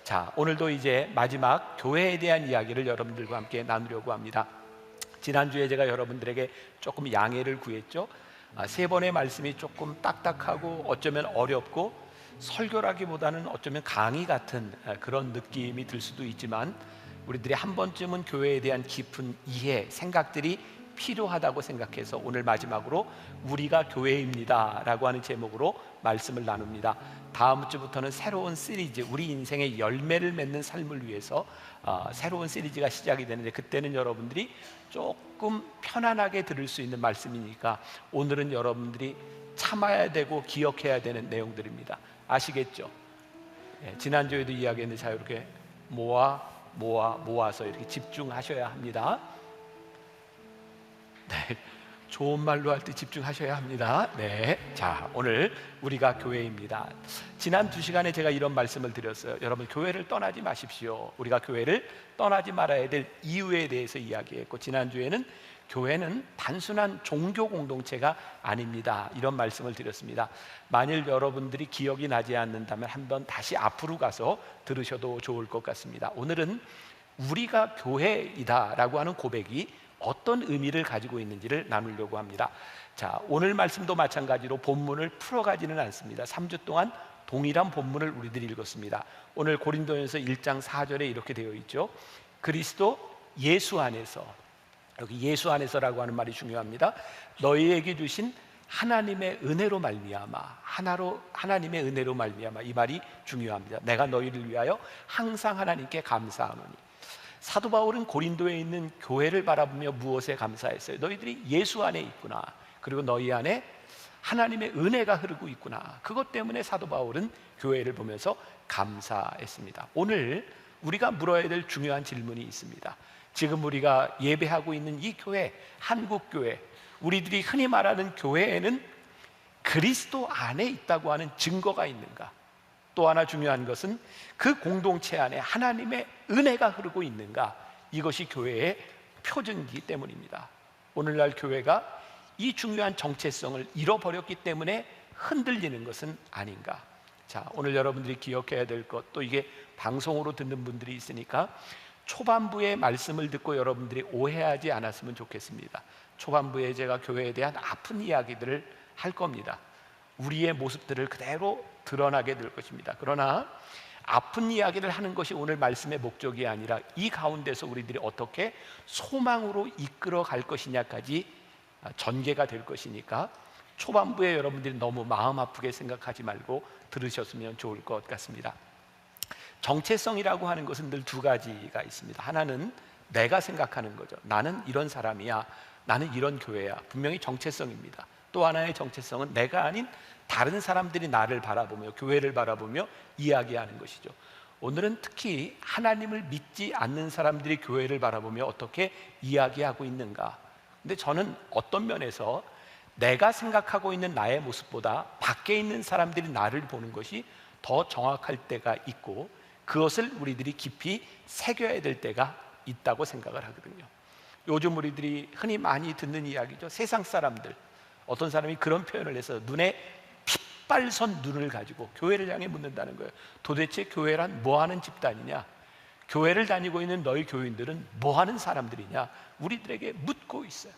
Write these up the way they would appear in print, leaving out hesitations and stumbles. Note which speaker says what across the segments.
Speaker 1: 자, 오늘도 이제 마지막 교회에 대한 이야기를 여러분들과 함께 나누려고 합니다. 지난주에 제가 여러분들에게 조금 양해를 구했죠. 세 번의 말씀이 조금 딱딱하고 어쩌면 어렵고 설교라기보다는 어쩌면 강의 같은 그런 느낌이 들 수도 있지만, 우리들이 한 번쯤은 교회에 대한 깊은 이해, 생각들이 필요하다고 생각해서 오늘 마지막으로 우리가 교회입니다 라고 하는 제목으로 말씀을 나눕니다. 다음 주부터는 새로운 시리즈, 우리 인생의 열매를 맺는 삶을 위해서 새로운 시리즈가 시작이 되는데, 그때는 여러분들이 조금 편안하게 들을 수 있는 말씀이니까 오늘은 여러분들이 참아야 되고 기억해야 되는 내용들입니다. 아시겠죠? 지난주에도 이야기했는데, 자, 이렇게 모아서 이렇게 집중하셔야 합니다. 네, 좋은 말로 할 때 집중하셔야 합니다. 네, 자, 오늘 우리가 교회입니다. 지난 2시간에 제가 이런 말씀을 드렸어요. 여러분, 교회를 떠나지 마십시오. 우리가 교회를 떠나지 말아야 될 이유에 대해서 이야기했고, 지난주에는 교회는 단순한 종교 공동체가 아닙니다, 이런 말씀을 드렸습니다. 만일 여러분들이 기억이 나지 않는다면 한번 다시 앞으로 가서 들으셔도 좋을 것 같습니다. 오늘은 우리가 교회이다 라고 하는 고백이 어떤 의미를 가지고 있는지를 나누려고 합니다. 자, 오늘 말씀도 마찬가지로 본문을 풀어가지는 않습니다. 3주 동안 동일한 본문을 우리들이 읽었습니다. 오늘 고린도전서 1장 4절에 이렇게 되어 있죠. 그리스도 예수 안에서, 여기 예수 안에서라고 하는 말이 중요합니다. 너희에게 주신 하나님의 은혜로 말미암아, 하나님의 은혜로 말미암아, 이 말이 중요합니다. 내가 너희를 위하여 항상 하나님께 감사하노니. 사도 바울은 고린도에 있는 교회를 바라보며 무엇에 감사했어요? 너희들이 예수 안에 있구나, 그리고 너희 안에 하나님의 은혜가 흐르고 있구나. 그것 때문에 사도 바울은 교회를 보면서 감사했습니다. 오늘 우리가 물어야 될 중요한 질문이 있습니다. 지금 우리가 예배하고 있는 이 교회, 한국교회, 우리들이 흔히 말하는 교회에는 그리스도 안에 있다고 하는 증거가 있는가? 또 하나 중요한 것은 그 공동체 안에 하나님의 은혜가 흐르고 있는가? 이것이 교회의 표징이기 때문입니다. 오늘날 교회가 이 중요한 정체성을 잃어버렸기 때문에 흔들리는 것은 아닌가? 자, 오늘 여러분들이 기억해야 될 것, 또 이게 방송으로 듣는 분들이 있으니까 초반부의 말씀을 듣고 여러분들이 오해하지 않았으면 좋겠습니다. 초반부에 제가 교회에 대한 아픈 이야기들을 할 겁니다. 우리의 모습들을 그대로 드러나게 될 것입니다. 그러나 아픈 이야기를 하는 것이 오늘 말씀의 목적이 아니라 이 가운데서 우리들이 어떻게 소망으로 이끌어 갈 것이냐까지 전개가 될 것이니까 초반부에 여러분들이 너무 마음 아프게 생각하지 말고 들으셨으면 좋을 것 같습니다. 정체성이라고 하는 것은 늘 두 가지가 있습니다. 하나는 내가 생각하는 거죠. 나는 이런 사람이야, 나는 이런 교회야. 분명히 정체성입니다. 또 하나의 정체성은 내가 아닌 다른 사람들이 나를 바라보며, 교회를 바라보며 이야기하는 것이죠. 오늘은 특히 하나님을 믿지 않는 사람들이 교회를 바라보며 어떻게 이야기하고 있는가. 근데 저는 어떤 면에서 내가 생각하고 있는 나의 모습보다 밖에 있는 사람들이 나를 보는 것이 더 정확할 때가 있고, 그것을 우리들이 깊이 새겨야 될 때가 있다고 생각을 하거든요. 요즘 우리들이 흔히 많이 듣는 이야기죠. 세상 사람들, 어떤 사람이 그런 표현을 해서 눈에 핏발선 눈을 가지고 교회를 향해 묻는다는 거예요. 도대체 교회란 뭐하는 집단이냐? 교회를 다니고 있는 너희 교인들은 뭐하는 사람들이냐? 우리들에게 묻고 있어요.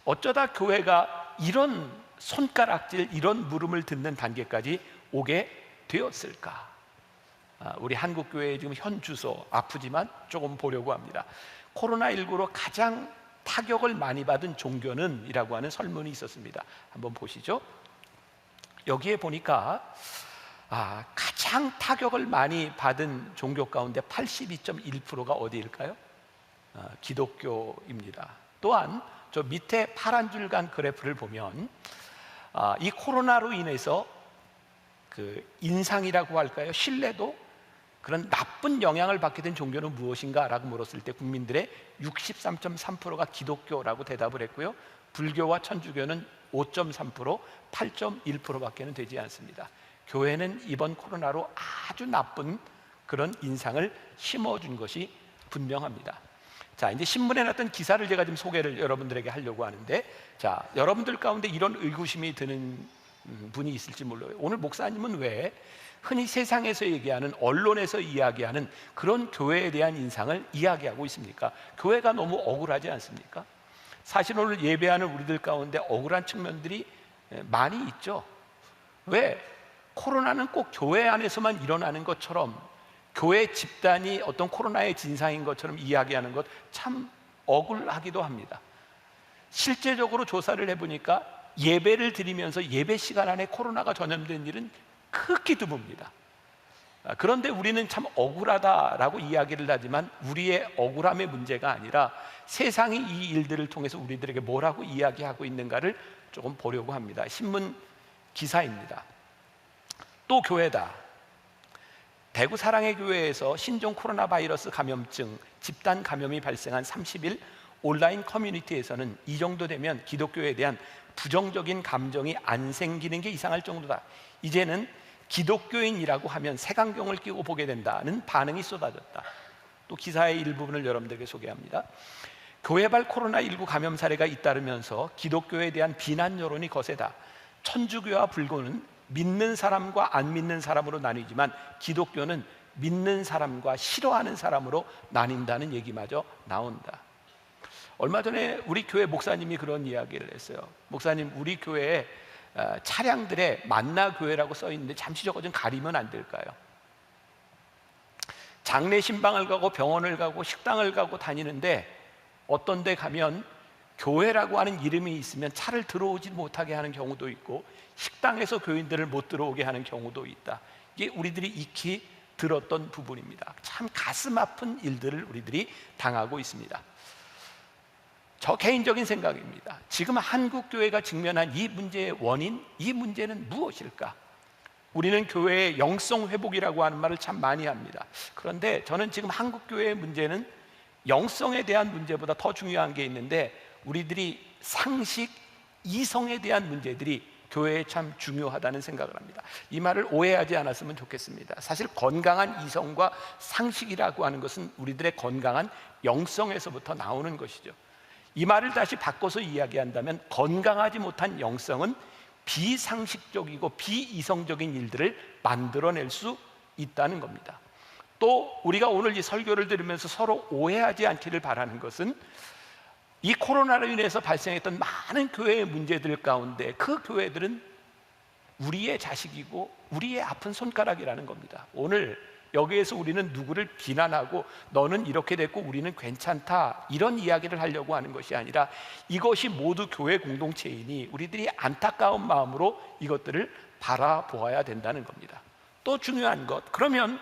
Speaker 1: 어쩌다 교회가 이런 손가락질, 이런 물음을 듣는 단계까지 오게 되었을까? 우리 한국교회의 지금 현 주소, 아프지만 조금 보려고 합니다. 코로나19로 가장 타격을 많이 받은 종교는? 이라고 하는 설문이 있었습니다. 한번 보시죠. 여기에 보니까 가장 타격을 많이 받은 종교 가운데 82.1%가 어디일까요? 기독교입니다. 또한 저 밑에 파란 줄간 그래프를 보면 이 코로나로 인해서 그 인상이라고 할까요? 신뢰도, 그런 나쁜 영향을 받게 된 종교는 무엇인가? 라고 물었을 때 국민들의 63.3%가 기독교라고 대답을 했고요. 불교와 천주교는 5.3%, 8.1%밖에는 되지 않습니다. 교회는 이번 코로나로 아주 나쁜 그런 인상을 심어준 것이 분명합니다. 자, 이제 신문에 났던 기사를 제가 지금 소개를 여러분들에게 하려고 하는데, 자, 여러분들 가운데 이런 의구심이 드는 분이 있을지 몰라요. 오늘 목사님은 왜 흔히 세상에서 얘기하는, 언론에서 이야기하는 그런 교회에 대한 인상을 이야기하고 있습니까? 교회가 너무 억울하지 않습니까? 사실 오늘 예배하는 우리들 가운데 억울한 측면들이 많이 있죠. 왜? 코로나는 꼭 교회 안에서만 일어나는 것처럼, 교회 집단이 어떤 코로나의 진상인 것처럼 이야기하는 것 참 억울하기도 합니다. 실제적으로 조사를 해보니까 예배를 드리면서 예배 시간 안에 코로나가 전염된 일은 극히 드뭅니다. 그런데 우리는 참 억울하다라고 이야기를 하지만 우리의 억울함의 문제가 아니라 세상이 이 일들을 통해서 우리들에게 뭐라고 이야기하고 있는가를 조금 보려고 합니다. 신문 기사입니다. 또 교회다. 대구 사랑의 교회에서 신종 코로나 바이러스 감염증 집단 감염이 발생한 30일 온라인 커뮤니티에서는 이 정도 되면 기독교에 대한 부정적인 감정이 안 생기는 게 이상할 정도다. 이제는 기독교인이라고 하면 색안경을 끼고 보게 된다는 반응이 쏟아졌다. 또 기사의 일부분을 여러분들에게 소개합니다. 교회발 코로나19 감염 사례가 잇따르면서 기독교에 대한 비난 여론이 거세다. 천주교와 불교는 믿는 사람과 안 믿는 사람으로 나뉘지만 기독교는 믿는 사람과 싫어하는 사람으로 나뉜다는 얘기마저 나온다. 얼마 전에 우리 교회 목사님이 그런 이야기를 했어요. 목사님, 우리 교회에 차량들에 만나교회라고 써 있는데 잠시 저거 좀 가리면 안 될까요? 장례 신방을 가고 병원을 가고 식당을 가고 다니는데 어떤 데 가면 교회라고 하는 이름이 있으면 차를 들어오지 못하게 하는 경우도 있고 식당에서 교인들을 못 들어오게 하는 경우도 있다. 이게 우리들이 익히 들었던 부분입니다. 참 가슴 아픈 일들을 우리들이 당하고 있습니다. 저 개인적인 생각입니다. 지금 한국교회가 직면한 이 문제의 원인, 이 문제는 무엇일까? 우리는 교회의 영성 회복이라고 하는 말을 참 많이 합니다. 그런데 저는 지금 한국교회의 문제는 영성에 대한 문제보다 더 중요한 게 있는데 우리들이 상식, 이성에 대한 문제들이 교회에 참 중요하다는 생각을 합니다. 이 말을 오해하지 않았으면 좋겠습니다. 사실 건강한 이성과 상식이라고 하는 것은 우리들의 건강한 영성에서부터 나오는 것이죠. 이 말을 다시 바꿔서 이야기한다면 건강하지 못한 영성은 비상식적이고 비이성적인 일들을 만들어낼 수 있다는 겁니다. 또 우리가 오늘 이 설교를 들으면서 서로 오해하지 않기를 바라는 것은 이 코로나로 인해서 발생했던 많은 교회의 문제들 가운데 그 교회들은 우리의 자식이고 우리의 아픈 손가락이라는 겁니다. 오늘 여기에서 우리는 누구를 비난하고 너는 이렇게 됐고 우리는 괜찮다 이런 이야기를 하려고 하는 것이 아니라 이것이 모두 교회 공동체이니 우리들이 안타까운 마음으로 이것들을 바라보아야 된다는 겁니다. 또 중요한 것, 그러면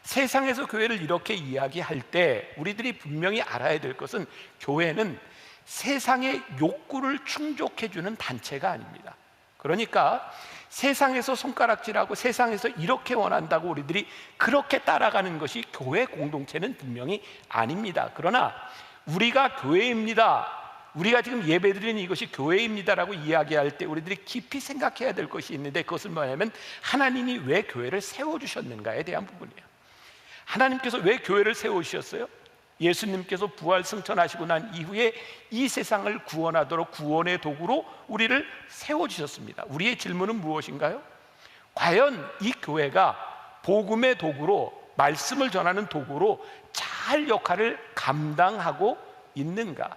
Speaker 1: 세상에서 교회를 이렇게 이야기할 때 우리들이 분명히 알아야 될 것은 교회는 세상의 욕구를 충족해주는 단체가 아닙니다. 그러니까 세상에서 손가락질하고 세상에서 이렇게 원한다고 우리들이 그렇게 따라가는 것이 교회 공동체는 분명히 아닙니다. 그러나 우리가 교회입니다, 우리가 지금 예배드리는 이것이 교회입니다라고 이야기할 때 우리들이 깊이 생각해야 될 것이 있는데 그것은 뭐냐면 하나님이 왜 교회를 세워주셨는가에 대한 부분이에요. 하나님께서 왜 교회를 세우셨어요? 예수님께서 부활 승천하시고 난 이후에 이 세상을 구원하도록 구원의 도구로 우리를 세워주셨습니다. 우리의 질문은 무엇인가요? 과연 이 교회가 복음의 도구로, 말씀을 전하는 도구로 잘 역할을 감당하고 있는가?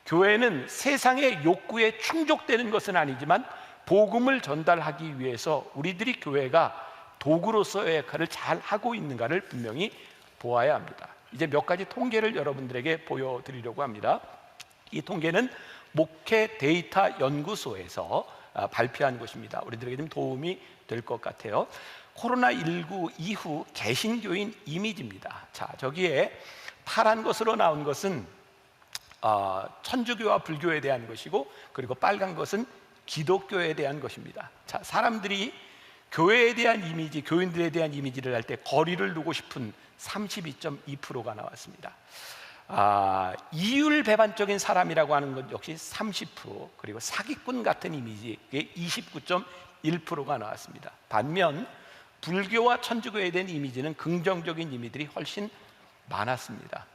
Speaker 1: 교회는 세상의 욕구에 충족되는 것은 아니지만 복음을 전달하기 위해서 우리들이 교회가 도구로서의 역할을 잘 하고 있는가를 분명히 보아야 합니다. 이제 몇 가지 통계를 여러분들에게 보여드리려고 합니다. 이 통계는 목회 데이터 연구소에서 발표한 것입니다. 우리들에게 좀 도움이 될 것 같아요. 코로나19 이후 개신교인 이미지입니다. 자, 저기에 파란 것으로 나온 것은 천주교와 불교에 대한 것이고 그리고 빨간 것은 기독교에 대한 것입니다. 자, 사람들이 교회에 대한 이미지, 교인들에 대한 이미지를 할 때 거리를 두고 싶은 32.2%가 나왔습니다. 이율배반적인 사람이라고 하는 것 역시 30%, 그리고 사기꾼 같은 이미지에 29.1%가 나왔습니다. 반면 불교와 천주교에 대한 이미지는 긍정적인 이미지들이 훨씬 많았습니다.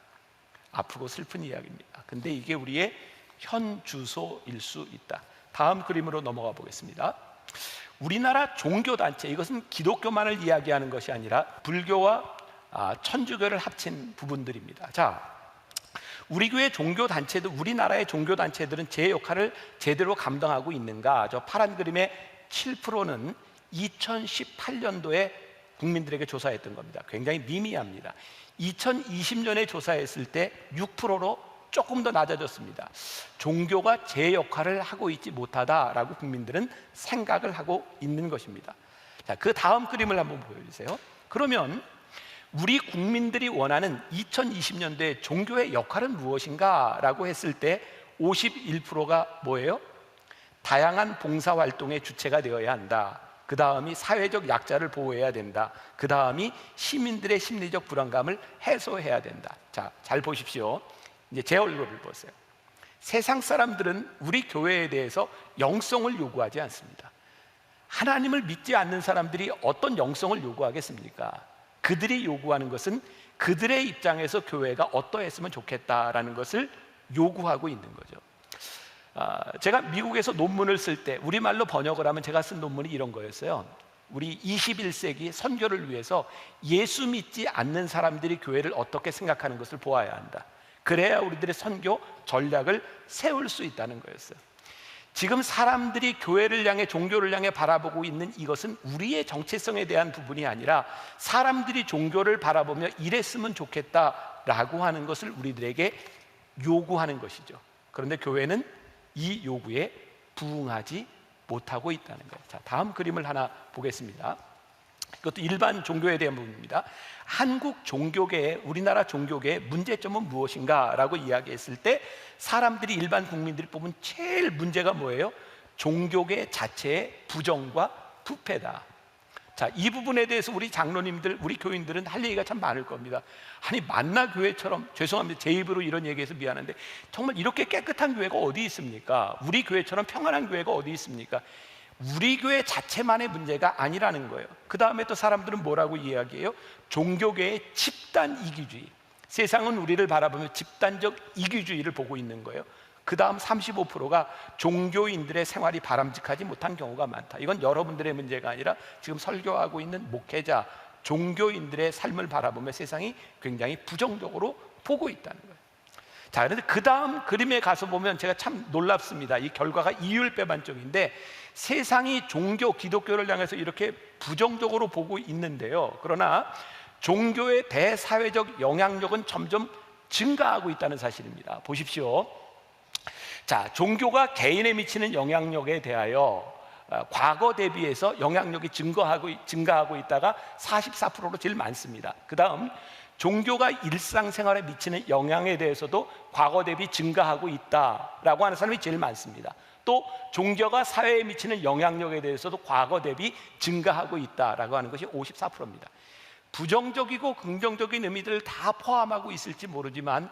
Speaker 1: 아프고 슬픈 이야기입니다. 근데 이게 우리의 현 주소일 수 있다. 다음 그림으로 넘어가 보겠습니다. 우리나라 종교단체, 이것은 기독교만을 이야기하는 것이 아니라 불교와 천주교를 합친 부분들입니다. 자, 우리 교회 종교단체도, 우리나라의 종교단체들은 제 역할을 제대로 감당하고 있는가? 저 파란 그림의 7%는 2018년도에 국민들에게 조사했던 겁니다. 굉장히 미미합니다. 2020년에 조사했을 때 6%로 조금 더 낮아졌습니다. 종교가 제 역할을 하고 있지 못하다라고 국민들은 생각을 하고 있는 것입니다. 자, 그 다음 그림을 한번 보여주세요. 그러면 우리 국민들이 원하는 2020년도에 종교의 역할은 무엇인가? 라고 했을 때 51%가 뭐예요? 다양한 봉사활동의 주체가 되어야 한다. 그 다음이 사회적 약자를 보호해야 된다. 그 다음이 시민들의 심리적 불안감을 해소해야 된다. 자, 잘 보십시오. 이제 제 얼굴을 보세요. 세상 사람들은 우리 교회에 대해서 영성을 요구하지 않습니다. 하나님을 믿지 않는 사람들이 어떤 영성을 요구하겠습니까? 그들이 요구하는 것은 그들의 입장에서 교회가 어떠했으면 좋겠다라는 것을 요구하고 있는 거죠. 제가 미국에서 논문을 쓸 때 우리말로 번역을 하면 제가 쓴 논문이 이런 거였어요. 우리 21세기 선교를 위해서 예수 믿지 않는 사람들이 교회를 어떻게 생각하는 것을 보아야 한다. 그래야 우리들의 선교 전략을 세울 수 있다는 거였어요. 지금 사람들이 교회를 향해, 종교를 향해 바라보고 있는 이것은 우리의 정체성에 대한 부분이 아니라 사람들이 종교를 바라보며 이랬으면 좋겠다라고 하는 것을 우리들에게 요구하는 것이죠. 그런데 교회는 이 요구에 부응하지 못하고 있다는 거예요. 자, 다음 그림을 하나 보겠습니다. 이것도 일반 종교에 대한 부분입니다. 한국 종교계의, 우리나라 종교계의 문제점은 무엇인가? 라고 이야기했을 때 사람들이, 일반 국민들이 뽑은 제일 문제가 뭐예요? 종교계 자체의 부정과 부패다. 자, 이 부분에 대해서 우리 장로님들, 우리 교인들은 할 얘기가 참 많을 겁니다. 아니, 만나교회처럼, 죄송합니다, 제 입으로 이런 얘기해서 미안한데 정말 이렇게 깨끗한 교회가 어디 있습니까? 우리 교회처럼 평안한 교회가 어디 있습니까? 우리 교회 자체만의 문제가 아니라는 거예요. 그 다음에 또 사람들은 뭐라고 이야기해요? 종교계의 집단 이기주의. 세상은 우리를 바라보며 집단적 이기주의를 보고 있는 거예요. 그 다음 35%가 종교인들의 생활이 바람직하지 못한 경우가 많다. 이건 여러분들의 문제가 아니라 지금 설교하고 있는 목회자, 종교인들의 삶을 바라보며 세상이 굉장히 부정적으로 보고 있다는 거예요. 자, 그런데 그 다음 그림에 가서 보면 제가 참 놀랍습니다. 이 결과가 이율배반적인데 세상이 종교, 기독교를 향해서 이렇게 부정적으로 보고 있는데요. 그러나 종교의 대사회적 영향력은 점점 증가하고 있다는 사실입니다. 보십시오. 자, 종교가 개인에 미치는 영향력에 대하여 과거 대비해서 영향력이 증가하고 있다가 44%로 제일 많습니다. 그 다음 종교가 일상생활에 미치는 영향에 대해서도 과거 대비 증가하고 있다라고 하는 사람이 제일 많습니다. 또 종교가 사회에 미치는 영향력에 대해서도 과거 대비 증가하고 있다라고 하는 것이 54%입니다. 부정적이고 긍정적인 의미들을 다 포함하고 있을지 모르지만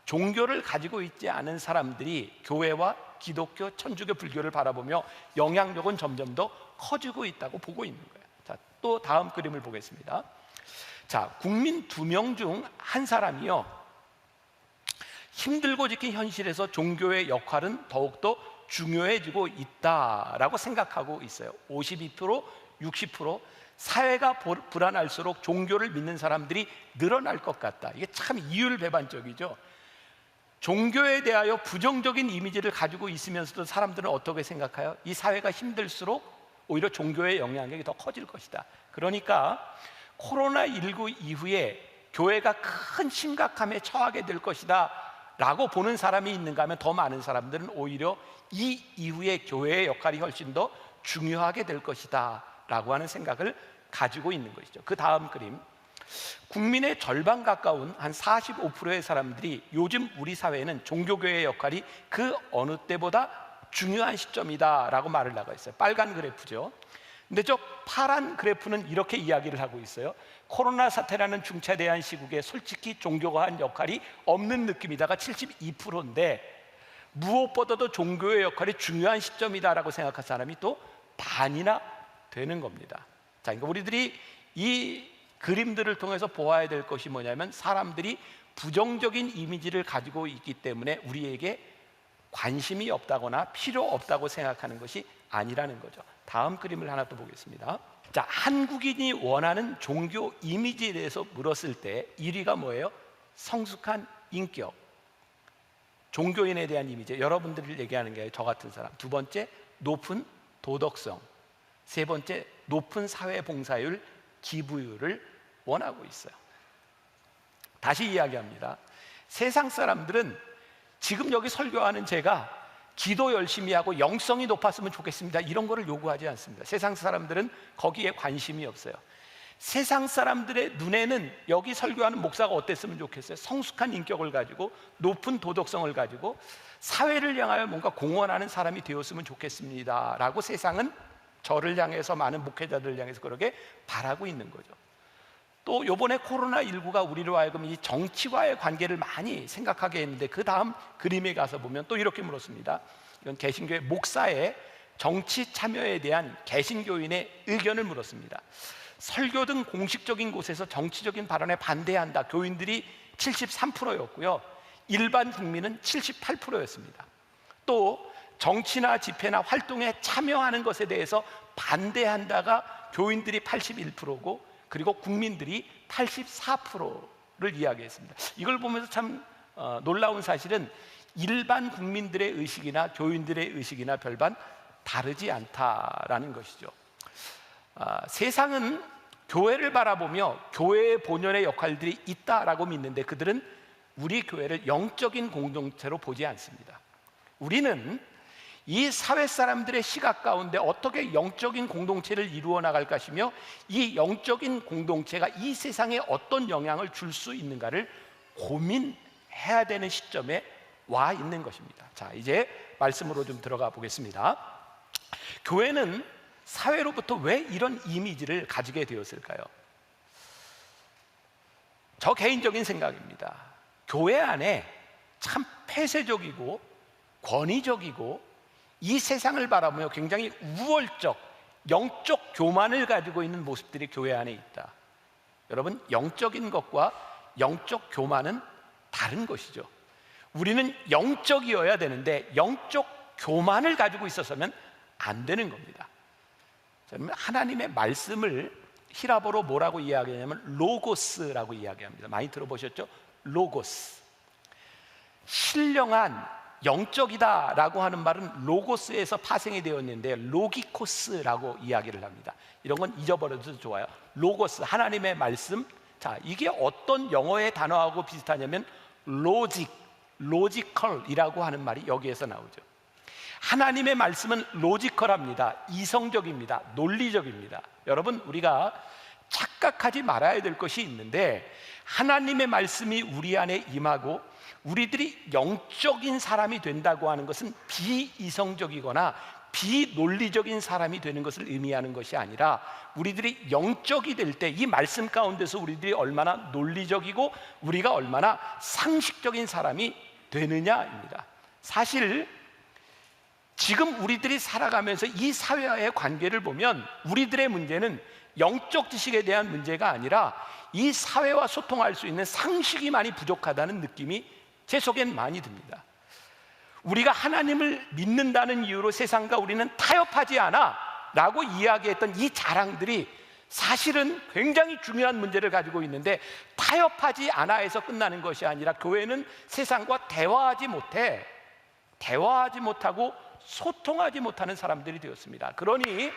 Speaker 1: 종교를 가지고 있지 않은 사람들이 교회와 기독교, 천주교, 불교를 바라보며 영향력은 점점 더 커지고 있다고 보고 있는 거예요. 자, 또 다음 그림을 보겠습니다. 자, 국민 2명 중 한 사람이요, 힘들고 지킨 현실에서 종교의 역할은 더욱더 중요해지고 있다라고 생각하고 있어요. 52%, 60%. 사회가 불안할수록 종교를 믿는 사람들이 늘어날 것 같다. 이게 참 이율배반적이죠. 종교에 대하여 부정적인 이미지를 가지고 있으면서도 사람들은 어떻게 생각해요? 이 사회가 힘들수록 오히려 종교의 영향력이 더 커질 것이다. 그러니까 코로나19 이후에 교회가 큰 심각함에 처하게 될 것이다 라고 보는 사람이 있는가 하면 더 많은 사람들은 오히려 이 이후에 교회의 역할이 훨씬 더 중요하게 될 것이다 라고 하는 생각을 가지고 있는 것이죠. 그 다음 그림, 국민의 절반 가까운 한 45%의 사람들이 요즘 우리 사회에는 종교교회의 역할이 그 어느 때보다 중요한 시점이다 라고 말을 나가 있어요. 빨간 그래프죠. 근데 저 파란 그래프는 이렇게 이야기를 하고 있어요. 코로나 사태라는 중차대한 시국에 솔직히 종교가 한 역할이 없는 느낌이다가 72%인데 무엇보다도 종교의 역할이 중요한 시점이다라고 생각한 사람이 또 반이나 되는 겁니다. 자, 그러니까 우리들이 이 그림들을 통해서 보아야 될 것이 뭐냐면 사람들이 부정적인 이미지를 가지고 있기 때문에 우리에게 관심이 없다거나 필요 없다고 생각하는 것이 아니라는 거죠. 다음 그림을 하나 또 보겠습니다. 자, 한국인이 원하는 종교 이미지에 대해서 물었을 때 1위가 뭐예요? 성숙한 인격, 종교인에 대한 이미지, 여러분들이 얘기하는 게 저 같은 사람. 두 번째, 높은 도덕성. 세 번째, 높은 사회봉사율, 기부율을 원하고 있어요. 다시 이야기합니다. 세상 사람들은 지금 여기 설교하는 제가 기도 열심히 하고 영성이 높았으면 좋겠습니다, 이런 거를 요구하지 않습니다. 세상 사람들은 거기에 관심이 없어요. 세상 사람들의 눈에는 여기 설교하는 목사가 어땠으면 좋겠어요? 성숙한 인격을 가지고 높은 도덕성을 가지고 사회를 향하여 뭔가 공헌하는 사람이 되었으면 좋겠습니다 라고 세상은 저를 향해서, 많은 목회자들을 향해서 그렇게 바라고 있는 거죠. 또 요번에 코로나19가 우리로 하여금 이 정치와의 관계를 많이 생각하게 했는데, 그 다음 그림에 가서 보면 또 이렇게 물었습니다. 이건 개신교의 목사의 정치 참여에 대한 개신교인의 의견을 물었습니다. 설교 등 공식적인 곳에서 정치적인 발언에 반대한다, 교인들이 73%였고요 일반 국민은 78%였습니다 또 정치나 집회나 활동에 참여하는 것에 대해서 반대한다가 교인들이 81%고 그리고 국민들이 84%를 이야기했습니다. 이걸 보면서 참 놀라운 사실은 일반 국민들의 의식이나 교인들의 의식이나 별반 다르지 않다라는 것이죠. 세상은 교회를 바라보며 교회의 본연의 역할들이 있다라고 믿는데, 그들은 우리 교회를 영적인 공동체로 보지 않습니다. 우리는 이 사회 사람들의 시각 가운데 어떻게 영적인 공동체를 이루어 나갈 것이며 이 영적인 공동체가 이 세상에 어떤 영향을 줄 수 있는가를 고민해야 되는 시점에 와 있는 것입니다. 자, 이제 말씀으로 좀 들어가 보겠습니다. 교회는 사회로부터 왜 이런 이미지를 가지게 되었을까요? 저 개인적인 생각입니다. 교회 안에 참 폐쇄적이고 권위적이고 이 세상을 바라보며 굉장히 우월적, 영적 교만을 가지고 있는 모습들이 교회 안에 있다. 여러분, 영적인 것과 영적 교만은 다른 것이죠. 우리는 영적이어야 되는데 영적 교만을 가지고 있어서는 안 되는 겁니다. 하나님의 말씀을 히라보로 뭐라고 이야기하냐면 로고스라고 이야기합니다. 많이 들어보셨죠? 로고스. 신령한 영적이다 라고 하는 말은 로고스에서 파생이 되었는데 로기코스라고 이야기를 합니다. 이런 건 잊어버려도 좋아요. 로고스, 하나님의 말씀. 자, 이게 어떤 영어의 단어하고 비슷하냐면 로직, 로지컬이라고 하는 말이 여기에서 나오죠. 하나님의 말씀은 로지컬합니다. 이성적입니다. 논리적입니다. 여러분, 우리가 착각하지 말아야 될 것이 있는데, 하나님의 말씀이 우리 안에 임하고 우리들이 영적인 사람이 된다고 하는 것은 비이성적이거나 비논리적인 사람이 되는 것을 의미하는 것이 아니라, 우리들이 영적이 될 때 이 말씀 가운데서 우리들이 얼마나 논리적이고 우리가 얼마나 상식적인 사람이 되느냐입니다. 사실 지금 우리들이 살아가면서 이 사회와의 관계를 보면 우리들의 문제는 영적 지식에 대한 문제가 아니라 이 사회와 소통할 수 있는 상식이 많이 부족하다는 느낌이 제 속엔 많이 듭니다. 우리가 하나님을 믿는다는 이유로 세상과 우리는 타협하지 않아 라고 이야기했던 이 자랑들이 사실은 굉장히 중요한 문제를 가지고 있는데, 타협하지 않아에서 끝나는 것이 아니라 교회는 세상과 대화하지 못하고 소통하지 못하는 사람들이 되었습니다. 그러니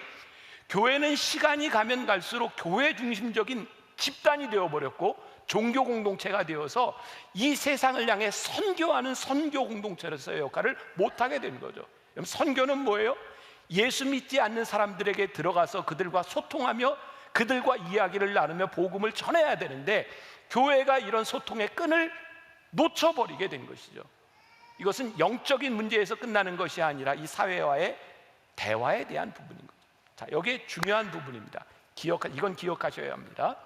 Speaker 1: 교회는 시간이 가면 갈수록 교회 중심적인 집단이 되어버렸고 종교 공동체가 되어서 이 세상을 향해 선교하는 선교 공동체로서의 역할을 못하게 된 거죠. 그럼 선교는 뭐예요? 예수 믿지 않는 사람들에게 들어가서 그들과 소통하며 그들과 이야기를 나누며 복음을 전해야 되는데, 교회가 이런 소통의 끈을 놓쳐버리게 된 것이죠. 이것은 영적인 문제에서 끝나는 것이 아니라 이 사회와의 대화에 대한 부분인 거죠. 자, 여기에 중요한 부분입니다. 이건 기억하셔야 합니다.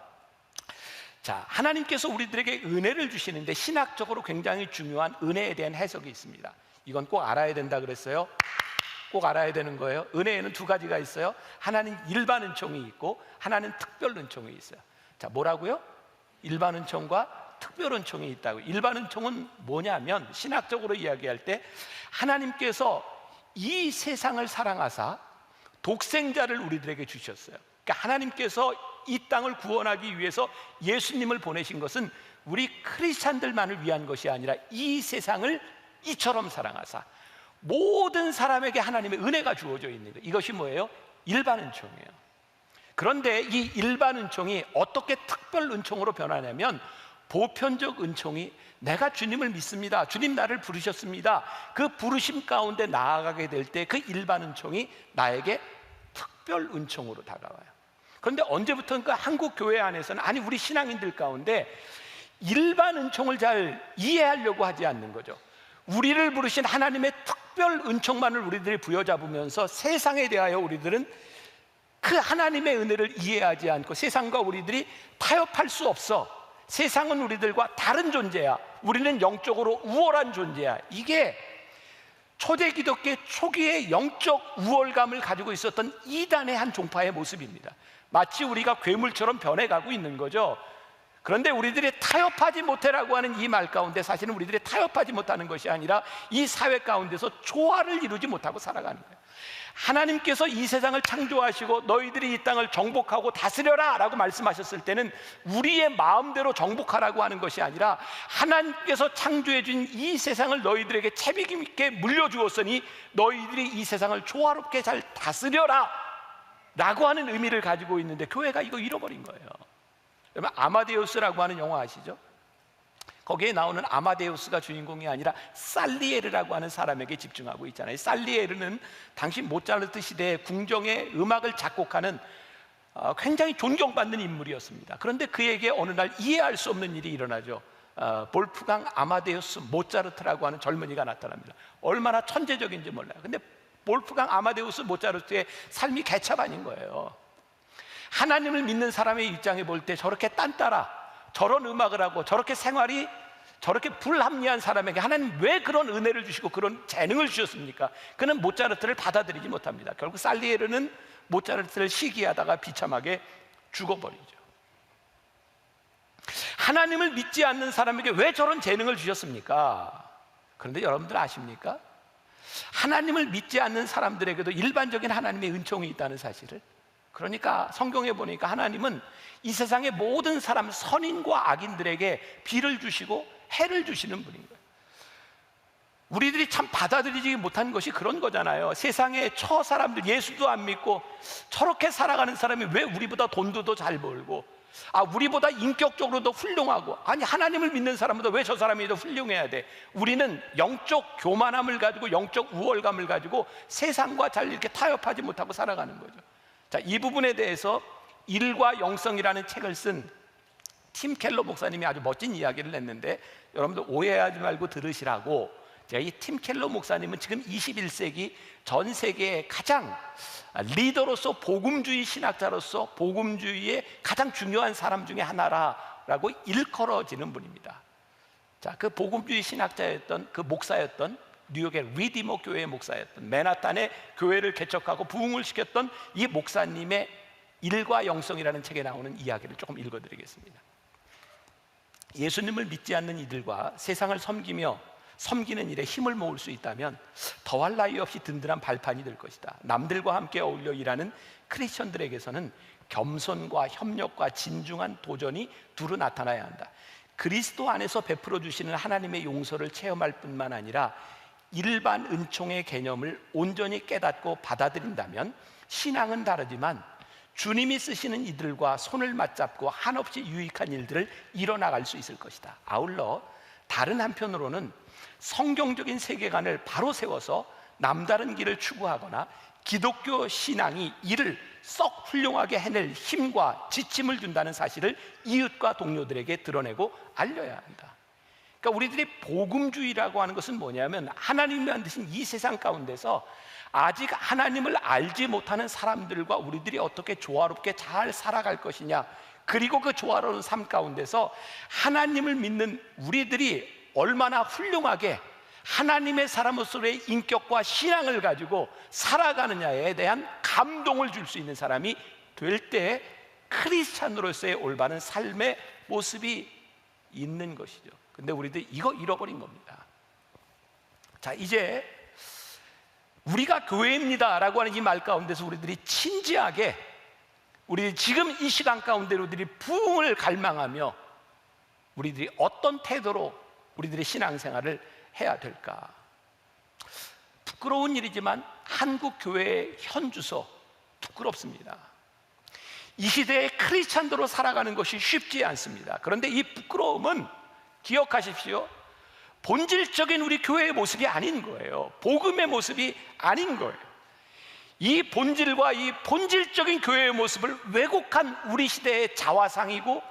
Speaker 1: 자, 하나님께서 우리들에게 은혜를 주시는데 신학적으로 굉장히 중요한 은혜에 대한 해석이 있습니다. 이건 꼭 알아야 된다 그랬어요. 꼭 알아야 되는 거예요. 은혜에는 두 가지가 있어요. 하나는 일반 은총이 있고 하나는 특별 은총이 있어요. 자, 뭐라고요? 일반 은총과 특별 은총이 있다고. 일반 은총은 뭐냐면, 신학적으로 이야기할 때 하나님께서 이 세상을 사랑하사 독생자를 우리들에게 주셨어요. 그러니까 하나님께서 이 땅을 구원하기 위해서 예수님을 보내신 것은 우리 크리스찬들만을 위한 것이 아니라 이 세상을 이처럼 사랑하사 모든 사람에게 하나님의 은혜가 주어져 있는 거예요. 이것이 뭐예요? 일반 은총이에요. 그런데 이 일반 은총이 어떻게 특별 은총으로 변하냐면, 보편적 은총이 내가 주님을 믿습니다, 주님 나를 부르셨습니다, 그 부르심 가운데 나아가게 될 때 그 일반 은총이 나에게 특별 은총으로 다가와요. 그런데 언제부턴가 한국 교회 안에서는, 아니 우리 신앙인들 가운데 일반 은총을 잘 이해하려고 하지 않는 거죠. 우리를 부르신 하나님의 특별 은총만을 우리들이 부여잡으면서 세상에 대하여 우리들은 그 하나님의 은혜를 이해하지 않고, 세상과 우리들이 타협할 수 없어, 세상은 우리들과 다른 존재야, 우리는 영적으로 우월한 존재야. 이게 초대 기독교 초기의 영적 우월감을 가지고 있었던 이단의 한 종파의 모습입니다. 마치 우리가 괴물처럼 변해가고 있는 거죠. 그런데 우리들이 타협하지 못해라고 하는 이 말 가운데, 사실은 우리들이 타협하지 못하는 것이 아니라 이 사회 가운데서 조화를 이루지 못하고 살아가는 거예요. 하나님께서 이 세상을 창조하시고 너희들이 이 땅을 정복하고 다스려라 라고 말씀하셨을 때는 우리의 마음대로 정복하라고 하는 것이 아니라, 하나님께서 창조해 준 이 세상을 너희들에게 책임 있게 물려주었으니 너희들이 이 세상을 조화롭게 잘 다스려라 라고 하는 의미를 가지고 있는데, 교회가 이거 잃어버린 거예요. 여러분, 아마데우스라고 하는 영화 아시죠? 거기에 나오는 아마데우스가 주인공이 아니라 살리에르라고 하는 사람에게 집중하고 있잖아요. 살리에르는 당시 모차르트 시대에 궁정의 음악을 작곡하는 굉장히 존경받는 인물이었습니다. 그런데 그에게 어느 날 이해할 수 없는 일이 일어나죠. 볼프강 아마데우스 모차르트라고 하는 젊은이가 나타납니다. 얼마나 천재적인지 몰라요. 근데 볼프강 아마데우스 모차르트의 삶이 개차반인 거예요. 하나님을 믿는 사람의 입장에 볼 때 저렇게 딴따라 저런 음악을 하고 저렇게 생활이 저렇게 불합리한 사람에게 하나님 왜 그런 은혜를 주시고 그런 재능을 주셨습니까? 그는 모차르트를 받아들이지 못합니다. 결국 살리에르는 모차르트를 시기하다가 비참하게 죽어버리죠. 하나님을 믿지 않는 사람에게 왜 저런 재능을 주셨습니까? 그런데 여러분들 아십니까? 하나님을 믿지 않는 사람들에게도 일반적인 하나님의 은총이 있다는 사실을. 그러니까 성경에 보니까 하나님은 이 세상의 모든 사람, 선인과 악인들에게 비를 주시고 해를 주시는 분인 거예요. 우리들이 참 받아들이지 못한 것이 그런 거잖아요. 세상에 처 사람들, 예수도 안 믿고 저렇게 살아가는 사람이 왜 우리보다 돈도 더 잘 벌고, 우리보다 인격적으로 더 훌륭하고, 아니 하나님을 믿는 사람보다 왜 저 사람이 더 훌륭해야 돼? 우리는 영적 교만함을 가지고, 영적 우월감을 가지고 세상과 잘 이렇게 타협하지 못하고 살아가는 거죠. 자, 이 부분에 대해서 일과 영성이라는 책을 쓴 팀 켈러 목사님이 아주 멋진 이야기를 냈는데, 여러분들 오해하지 말고 들으시라고, 제가 이 팀 켈러 목사님은 지금 21세기 전 세계의 가장 리더로서, 복음주의 신학자로서 복음주의의 가장 중요한 사람 중에 하나라고 일컬어지는 분입니다. 자, 그 복음주의 신학자였던, 그 목사였던, 뉴욕의 리디머 교회의 목사였던, 맨하탄의 교회를 개척하고 부흥을 시켰던 이 목사님의 일과 영성이라는 책에 나오는 이야기를 조금 읽어드리겠습니다. 예수님을 믿지 않는 이들과 세상을 섬기는 일에 힘을 모을 수 있다면 더할 나위 없이 든든한 발판이 될 것이다. 남들과 함께 어울려 일하는 크리스천들에게서는 겸손과 협력과 진중한 도전이 두루 나타나야 한다. 그리스도 안에서 베풀어 주시는 하나님의 용서를 체험할 뿐만 아니라 일반 은총의 개념을 온전히 깨닫고 받아들인다면 신앙은 다르지만 주님이 쓰시는 이들과 손을 맞잡고 한없이 유익한 일들을 이뤄나갈 수 있을 것이다. 아울러 다른 한편으로는 성경적인 세계관을 바로 세워서 남다른 길을 추구하거나 기독교 신앙이 이를 썩 훌륭하게 해낼 힘과 지침을 준다는 사실을 이웃과 동료들에게 드러내고 알려야 한다. 그러니까 우리들이 복음주의라고 하는 것은 뭐냐면, 하나님이 만드신 이 세상 가운데서 아직 하나님을 알지 못하는 사람들과 우리들이 어떻게 조화롭게 잘 살아갈 것이냐, 그리고 그 조화로운 삶 가운데서 하나님을 믿는 우리들이 얼마나 훌륭하게 하나님의 사람으로서의 인격과 신앙을 가지고 살아가느냐에 대한 감동을 줄 수 있는 사람이 될 때 크리스찬으로서의 올바른 삶의 모습이 있는 것이죠. 근데 우리들 이거 잃어버린 겁니다. 자, 이제 우리가 교회입니다 라고 하는 이 말 가운데서 우리들이 진지하게 우리 지금 이 시간 가운데 우리들이 부흥을 갈망하며 우리들이 어떤 태도로 우리들의 신앙생활을 해야 될까? 부끄러운 일이지만 한국 교회의 현주소 부끄럽습니다. 이 시대에 크리스찬도로 살아가는 것이 쉽지 않습니다. 그런데 이 부끄러움은 기억하십시오. 본질적인 우리 교회의 모습이 아닌 거예요. 복음의 모습이 아닌 거예요. 이 본질과 이 본질적인 교회의 모습을 왜곡한 우리 시대의 자화상이고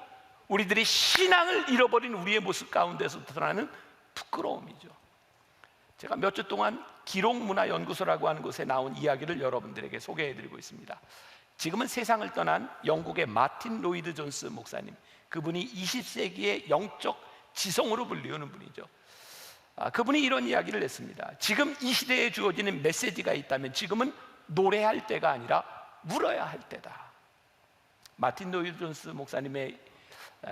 Speaker 1: 우리들이 신앙을 잃어버린 우리의 모습 가운데서 드러나는 부끄러움이죠. 제가 몇 주 동안 기록문화연구소라고 하는 곳에 나온 이야기를 여러분들에게 소개해드리고 있습니다. 지금은 세상을 떠난 영국의 마틴 로이드 존스 목사님, 그분이 20세기의 영적 지성으로 불리우는 분이죠. 그분이 이런 이야기를 했습니다. 지금 이 시대에 주어지는 메시지가 있다면 지금은 노래할 때가 아니라 물어야 할 때다. 마틴 로이드 존스 목사님의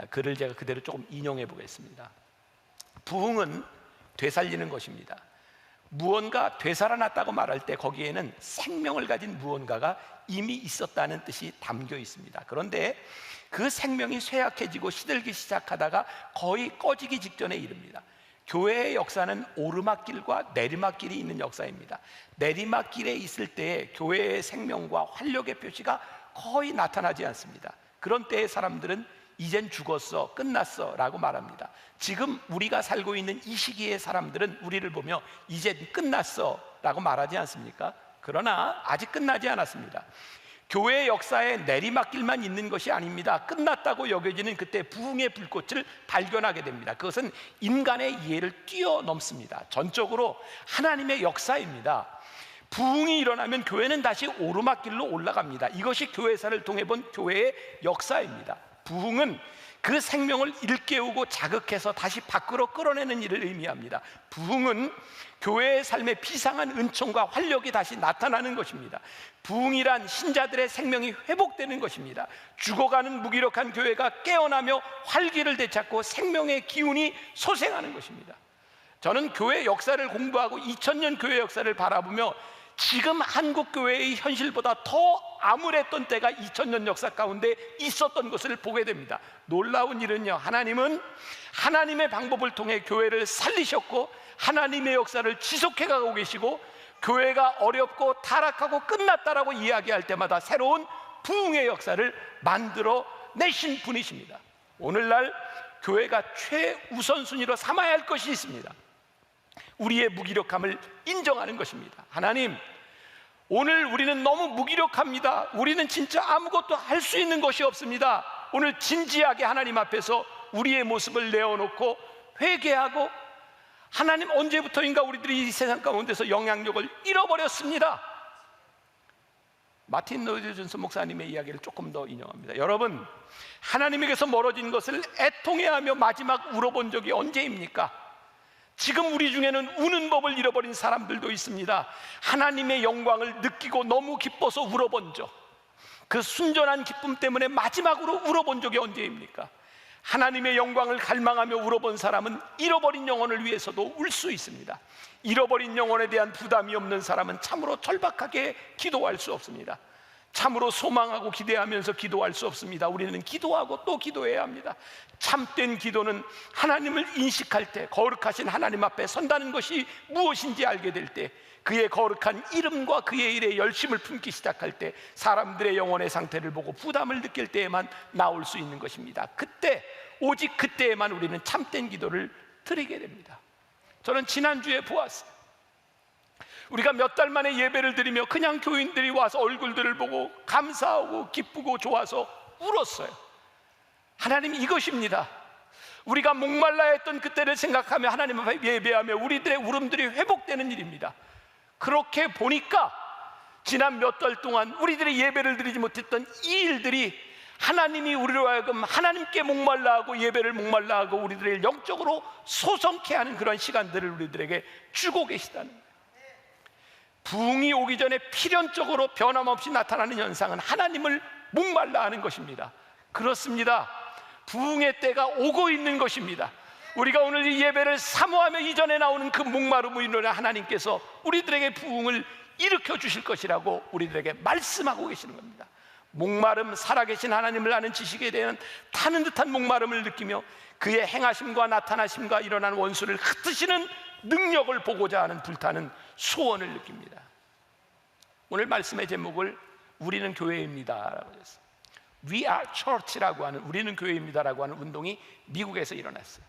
Speaker 1: 글을 제가 그대로 조금 인용해 보겠습니다. 부흥은 되살리는 것입니다. 무언가 되살아났다고 말할 때 거기에는 생명을 가진 무언가가 이미 있었다는 뜻이 담겨 있습니다. 그런데 그 생명이 쇠약해지고 시들기 시작하다가 거의 꺼지기 직전에 이릅니다. 교회의 역사는 오르막길과 내리막길이 있는 역사입니다. 내리막길에 있을 때에 교회의 생명과 활력의 표시가 거의 나타나지 않습니다. 그런 때의 사람들은 이젠 죽었어, 끝났어 라고 말합니다. 지금 우리가 살고 있는 이 시기의 사람들은 우리를 보며 이젠 끝났어 라고 말하지 않습니까? 그러나 아직 끝나지 않았습니다. 교회의 역사에 내리막길만 있는 것이 아닙니다. 끝났다고 여겨지는 그때 부흥의 불꽃을 발견하게 됩니다. 그것은 인간의 이해를 뛰어넘습니다. 전적으로 하나님의 역사입니다. 부흥이 일어나면 교회는 다시 오르막길로 올라갑니다. 이것이 교회사를 통해 본 교회의 역사입니다. 부흥은 그 생명을 일깨우고 자극해서 다시 밖으로 끌어내는 일을 의미합니다. 부흥은 교회의 삶에 비상한 은총과 활력이 다시 나타나는 것입니다. 부흥이란 신자들의 생명이 회복되는 것입니다. 죽어가는 무기력한 교회가 깨어나며 활기를 되찾고 생명의 기운이 솟아나는 것입니다. 저는 교회 역사를 공부하고 2000년 교회 역사를 바라보며 지금 한국 교회의 현실보다 더 암울했던 때가 2000년 역사 가운데 있었던 것을 보게 됩니다. 놀라운 일은요, 하나님은 하나님의 방법을 통해 교회를 살리셨고 하나님의 역사를 지속해 가고 계시고 교회가 어렵고 타락하고 끝났다라고 이야기할 때마다 새로운 부흥의 역사를 만들어 내신 분이십니다. 오늘날 교회가 최우선순위로 삼아야 할 것이 있습니다. 우리의 무기력함을 인정하는 것입니다. 하나님, 오늘 우리는 너무 무기력합니다. 우리는 진짜 아무것도 할 수 있는 것이 없습니다. 오늘 진지하게 하나님 앞에서 우리의 모습을 내어놓고 회개하고, 하나님, 언제부터인가 우리들이 이 세상 가운데서 영향력을 잃어버렸습니다. 마틴 로이드 존스 목사님의 이야기를 조금 더 인용합니다. 여러분, 하나님에게서 멀어진 것을 애통해하며 마지막 울어본 적이 언제입니까? 지금 우리 중에는 우는 법을 잃어버린 사람들도 있습니다. 하나님의 영광을 느끼고 너무 기뻐서 울어본 적, 그 순전한 기쁨 때문에 마지막으로 울어본 적이 언제입니까? 하나님의 영광을 갈망하며 울어본 사람은 잃어버린 영혼을 위해서도 울 수 있습니다. 잃어버린 영혼에 대한 부담이 없는 사람은 참으로 절박하게 기도할 수 없습니다. 참으로 소망하고 기대하면서 기도할 수 없습니다. 우리는 기도하고 또 기도해야 합니다. 참된 기도는 하나님을 인식할 때, 거룩하신 하나님 앞에 선다는 것이 무엇인지 알게 될 때, 그의 거룩한 이름과 그의 일에 열심을 품기 시작할 때, 사람들의 영혼의 상태를 보고 부담을 느낄 때에만 나올 수 있는 것입니다. 그때, 오직 그때에만 우리는 참된 기도를 드리게 됩니다. 저는 지난주에 보았어요. 우리가 몇 달 만에 예배를 드리며 그냥 교인들이 와서 얼굴들을 보고 감사하고 기쁘고 좋아서 울었어요. 하나님, 이것입니다. 우리가 목말라 했던 그때를 생각하며 하나님 앞에 예배하며 우리들의 울음들이 회복되는 일입니다. 그렇게 보니까 지난 몇 달 동안 우리들이 예배를 드리지 못했던 이 일들이 하나님이 우리로 하여금 하나님께 목말라 하고 예배를 목말라 하고 우리들을 영적으로 소성케 하는 그런 시간들을 우리들에게 주고 계시다는 거예요. 부흥이 오기 전에 필연적으로 변함없이 나타나는 현상은 하나님을 목말라 하는 것입니다. 그렇습니다. 부흥의 때가 오고 있는 것입니다. 우리가 오늘 이 예배를 사모하며 이전에 나오는 그 목마름으로 인해 하나님께서 우리들에게 부흥을 일으켜 주실 것이라고 우리들에게 말씀하고 계시는 겁니다. 목마름, 살아계신 하나님을 아는 지식에 대한 타는 듯한 목마름을 느끼며 그의 행하심과 나타나심과 일어나는 원수를 흩으시는 능력을 보고자 하는 불타는 소원을 느낍니다. 오늘 말씀의 제목을 우리는 교회입니다 라고 했어요. We are church라고 하는, 우리는 교회입니다라고 하는 운동이 미국에서 일어났어요.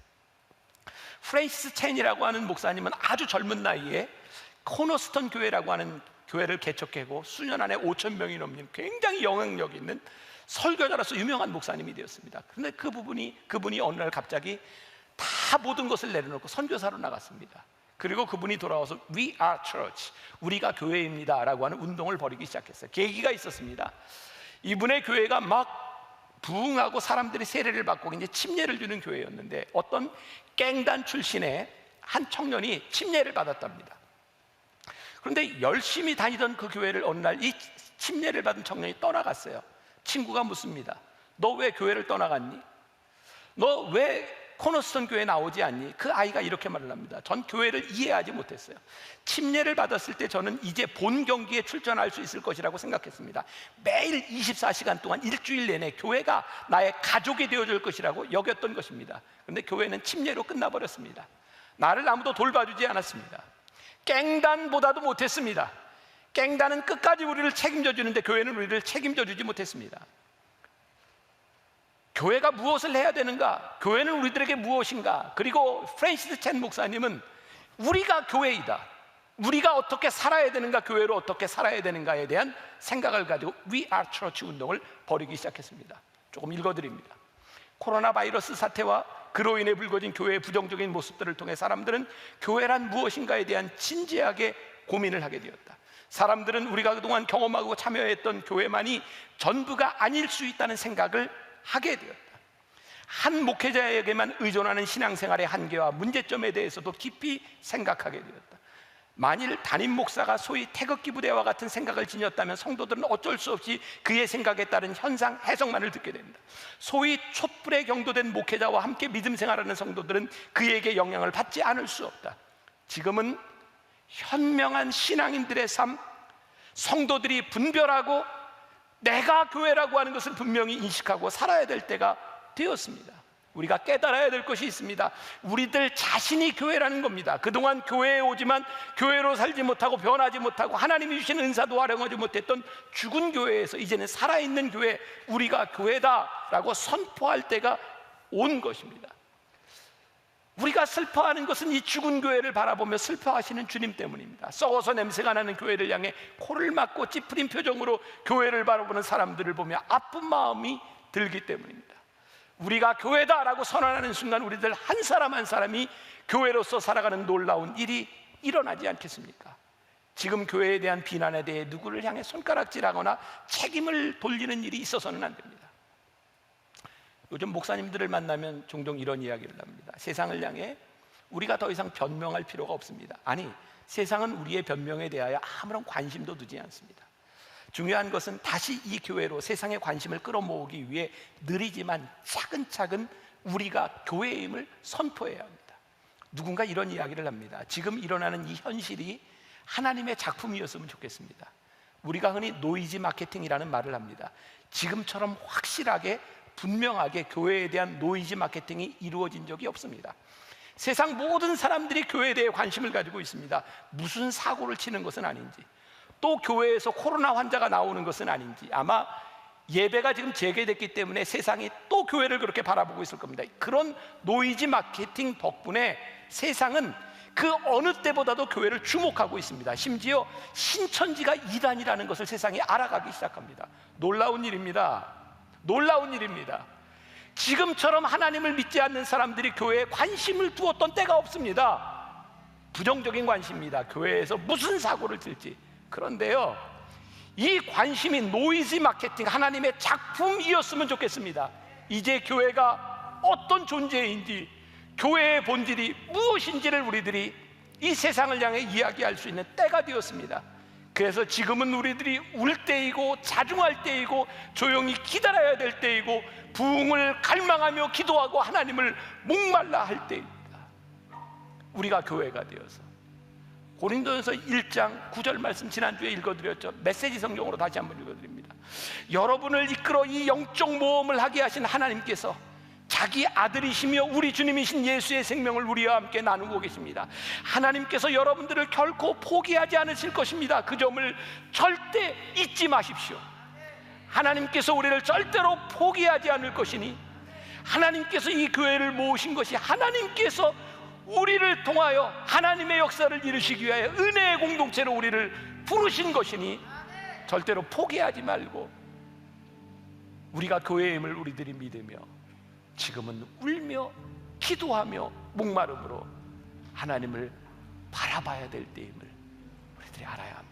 Speaker 1: 프레이스 첸이라고 하는 목사님은 아주 젊은 나이에 코너스턴 교회라고 하는 교회를 개척하고 수년 안에 5,000명이 넘는 굉장히 영향력 있는 설교자로서 유명한 목사님이 되었습니다. 그런데 그분이 어느 날 갑자기 다 모든 것을 내려놓고 선교사로 나갔습니다. 그리고 그분이 돌아와서 We are church, 우리가 교회입니다 라고 하는 운동을 벌이기 시작했어요. 계기가 있었습니다. 이분의 교회가 막 부흥하고 사람들이 세례를 받고 이제 침례를 주는 교회였는데 어떤 갱단 출신의 한 청년이 침례를 받았답니다. 그런데 열심히 다니던 그 교회를 어느 날 이 침례를 받은 청년이 떠나갔어요. 친구가 묻습니다. 너 왜 교회를 떠나갔니? 너 왜 코너스턴 교회에 나오지 않니? 그 아이가 이렇게 말을 합니다. 전 교회를 이해하지 못했어요. 침례를 받았을 때 저는 이제 본 경기에 출전할 수 있을 것이라고 생각했습니다. 매일 24시간 동안 일주일 내내 교회가 나의 가족이 되어줄 것이라고 여겼던 것입니다. 그런데 교회는 침례로 끝나버렸습니다. 나를 아무도 돌봐주지 않았습니다. 깽단보다도 못했습니다. 깽단은 끝까지 우리를 책임져 주는데 교회는 우리를 책임져 주지 못했습니다. 교회가 무엇을 해야 되는가? 교회는 우리들에게 무엇인가? 그리고 프랜시스 첸 목사님은 우리가 교회이다, 우리가 어떻게 살아야 되는가, 교회로 어떻게 살아야 되는가에 대한 생각을 가지고 We are Church 운동을 벌이기 시작했습니다. 조금 읽어드립니다. 코로나 바이러스 사태와 그로 인해 불거진 교회의 부정적인 모습들을 통해 사람들은 교회란 무엇인가에 대한 진지하게 고민을 하게 되었다. 사람들은 우리가 그동안 경험하고 참여했던 교회만이 전부가 아닐 수 있다는 생각을 하게 되었다. 한 목회자에게만 의존하는 신앙생활의 한계와 문제점에 대해서도 깊이 생각하게 되었다. 만일 담임 목사가 소위 태극기 부대와 같은 생각을 지녔다면 성도들은 어쩔 수 없이 그의 생각에 따른 현상 해석만을 듣게 됩니다. 소위 촛불에 경도된 목회자와 함께 믿음 생활하는 성도들은 그에게 영향을 받지 않을 수 없다. 지금은 현명한 신앙인들의 삶, 성도들이 분별하고 내가 교회라고 하는 것을 분명히 인식하고 살아야 될 때가 되었습니다. 우리가 깨달아야 될 것이 있습니다. 우리들 자신이 교회라는 겁니다. 그동안 교회에 오지만 교회로 살지 못하고 변하지 못하고 하나님이 주신 은사도 활용하지 못했던 죽은 교회에서 이제는 살아있는 교회, 우리가 교회다라고 선포할 때가 온 것입니다. 우리가 슬퍼하는 것은 이 죽은 교회를 바라보며 슬퍼하시는 주님 때문입니다. 썩어서 냄새가 나는 교회를 향해 코를 막고 찌푸린 표정으로 교회를 바라보는 사람들을 보며 아픈 마음이 들기 때문입니다. 우리가 교회다라고 선언하는 순간 우리들 한 사람 한 사람이 교회로서 살아가는 놀라운 일이 일어나지 않겠습니까? 지금 교회에 대한 비난에 대해 누구를 향해 손가락질하거나 책임을 돌리는 일이 있어서는 안 됩니다. 요즘 목사님들을 만나면 종종 이런 이야기를 합니다. 세상을 향해 우리가 더 이상 변명할 필요가 없습니다. 아니, 세상은 우리의 변명에 대하여 아무런 관심도 두지 않습니다. 중요한 것은 다시 이 교회로 세상의 관심을 끌어모으기 위해 느리지만 차근차근 우리가 교회임을 선포해야 합니다. 누군가 이런 이야기를 합니다. 지금 일어나는 이 현실이 하나님의 작품이었으면 좋겠습니다. 우리가 흔히 노이즈 마케팅이라는 말을 합니다. 지금처럼 확실하게 분명하게 교회에 대한 노이즈 마케팅이 이루어진 적이 없습니다. 세상 모든 사람들이 교회에 대해 관심을 가지고 있습니다. 무슨 사고를 치는 것은 아닌지, 또 교회에서 코로나 환자가 나오는 것은 아닌지, 아마 예배가 지금 재개됐기 때문에 세상이 또 교회를 그렇게 바라보고 있을 겁니다. 그런 노이즈 마케팅 덕분에 세상은 그 어느 때보다도 교회를 주목하고 있습니다. 심지어 신천지가 이단이라는 것을 세상이 알아가기 시작합니다. 놀라운 일입니다. 놀라운 일입니다. 지금처럼 하나님을 믿지 않는 사람들이 교회에 관심을 두었던 때가 없습니다. 부정적인 관심입니다. 교회에서 무슨 사고를 칠지. 그런데요, 이 관심이 노이즈 마케팅, 하나님의 작품이었으면 좋겠습니다. 이제 교회가 어떤 존재인지, 교회의 본질이 무엇인지를 우리들이 이 세상을 향해 이야기할 수 있는 때가 되었습니다. 그래서 지금은 우리들이 울 때이고 자중할 때이고 조용히 기다려야 될 때이고 부흥을 갈망하며 기도하고 하나님을 목말라 할 때입니다. 우리가 교회가 되어서 고린도전서 1장 9절 말씀 지난주에 읽어드렸죠. 메시지 성경으로 다시 한번 읽어드립니다. 여러분을 이끌어 이 영적 모험을 하게 하신 하나님께서 자기 아들이시며 우리 주님이신 예수의 생명을 우리와 함께 나누고 계십니다. 하나님께서 여러분들을 결코 포기하지 않으실 것입니다. 그 점을 절대 잊지 마십시오. 하나님께서 우리를 절대로 포기하지 않을 것이니, 하나님께서 이 교회를 모으신 것이 하나님께서 우리를 통하여 하나님의 역사를 이루시기 위하여 은혜의 공동체로 우리를 부르신 것이니 절대로 포기하지 말고, 우리가 교회임을 우리들이 믿으며 지금은 울며 기도하며 목마름으로 하나님을 바라봐야 될 때임을 우리들이 알아야 합니다.